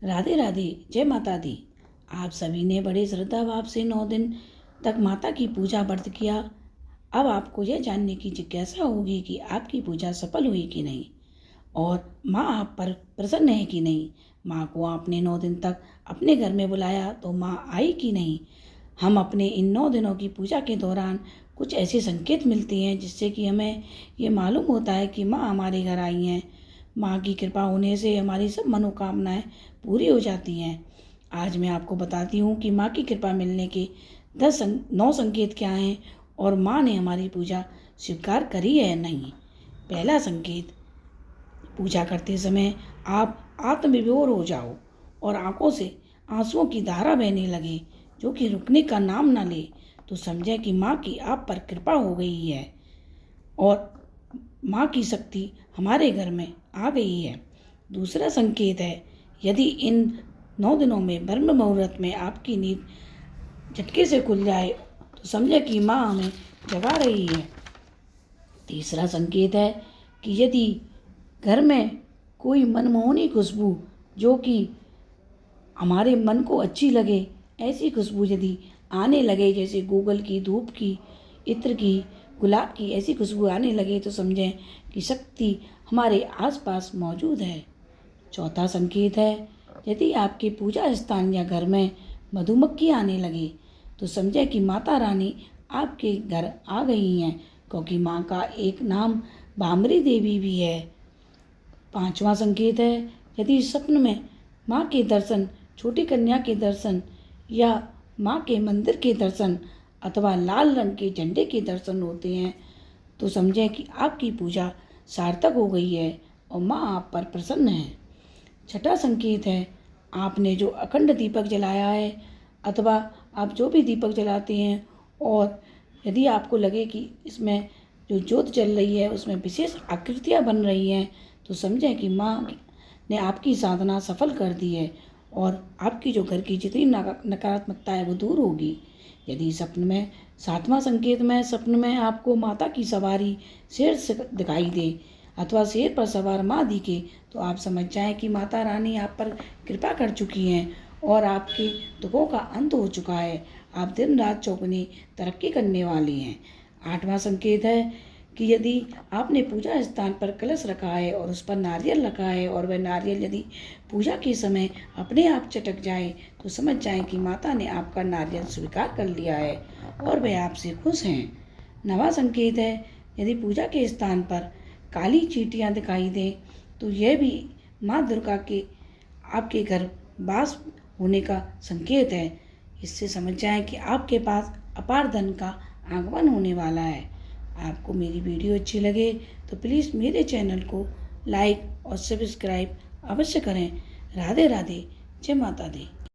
राधे राधे, जय माता दी। आप सभी ने बड़े श्रद्धा भाव से 9 दिन तक माता की पूजा व्रत किया। अब आपको यह जानने की जिज्ञासा होगी कि आपकी पूजा सफल हुई कि नहीं और माँ आप पर प्रसन्न है कि नहीं। माँ को आपने 9 दिन तक अपने घर में बुलाया तो माँ आई कि नहीं। हम अपने इन 9 दिनों की पूजा के दौरान कुछ ऐसे संकेत मिलते हैं जिससे कि हमें ये मालूम होता है कि माँ हमारे घर आई हैं। माँ की कृपा होने से हमारी सब मनोकामनाएं पूरी हो जाती हैं। आज मैं आपको बताती हूँ कि माँ की कृपा मिलने के 9 संकेत क्या हैं और माँ ने हमारी पूजा स्वीकार करी है या नहीं। पहला संकेत, पूजा करते समय आप आत्मविभोर हो जाओ और आंखों से आंसुओं की धारा बहने लगे जो कि रुकने का नाम ना ले, तो समझें कि माँ की आप पर कृपा हो गई है और माँ की शक्ति हमारे घर में आ गई है। दूसरा संकेत है, यदि इन 9 दिनों में ब्रह्म मुहूर्त में आपकी नींद झटके से खुल जाए तो समझे कि माँ हमें जगा रही है। तीसरा संकेत है कि यदि घर में कोई मनमोहनी खुशबू जो कि हमारे मन को अच्छी लगे, ऐसी खुशबू यदि आने लगे, जैसे गूगल की, धूप की, इत्र की, गुलाब की, ऐसी खुशबू आने लगे तो समझें कि शक्ति हमारे आसपास मौजूद है। चौथा संकेत है, यदि आपके पूजा स्थान या घर में मधुमक्खी आने लगे तो समझें कि माता रानी आपके घर आ गई हैं, क्योंकि माँ का एक नाम भामरी देवी भी है। पांचवा संकेत है, यदि स्वप्न में माँ के दर्शन, छोटी कन्या के दर्शन या माँ के मंदिर के दर्शन अथवा लाल रंग के झंडे के दर्शन होते हैं तो समझें कि आपकी पूजा सार्थक हो गई है और माँ आप पर प्रसन्न है। छठा संकेत है, आपने जो अखंड दीपक जलाया है अथवा आप जो भी दीपक जलाते हैं और यदि आपको लगे कि इसमें जो ज्योत जल रही है उसमें विशेष आकृतियाँ बन रही हैं तो समझें कि माँ ने आपकी साधना सफल कर दी है और आपकी जो घर की जितनी नकारात्मकता है वो दूर होगी। यदि सपन में सातवां संकेत में सपन में आपको माता की सवारी शेर से दिखाई दे अथवा शेर पर सवार माँ दिखे तो आप समझ जाएं कि माता रानी आप पर कृपा कर चुकी हैं और आपके दुखों का अंत हो चुका है। आप दिन रात चौगुनी तरक्की करने वाले हैं। आठवां संकेत है कि यदि आपने पूजा स्थान पर कलश रखा है और उस पर नारियल रखा है और वह नारियल यदि पूजा के समय अपने आप चटक जाए तो समझ जाएं कि माता ने आपका नारियल स्वीकार कर लिया है और वह आपसे खुश हैं। नवा संकेत है, यदि पूजा के स्थान पर काली चींटियाँ दिखाई दें तो यह भी माँ दुर्गा के आपके घर वास होने का संकेत है। इससे समझ जाएं कि आपके पास अपार धन का आगमन होने वाला है। आपको मेरी वीडियो अच्छी लगे तो प्लीज़ मेरे चैनल को लाइक और सब्सक्राइब अवश्य करें। राधे राधे, जय माता दी।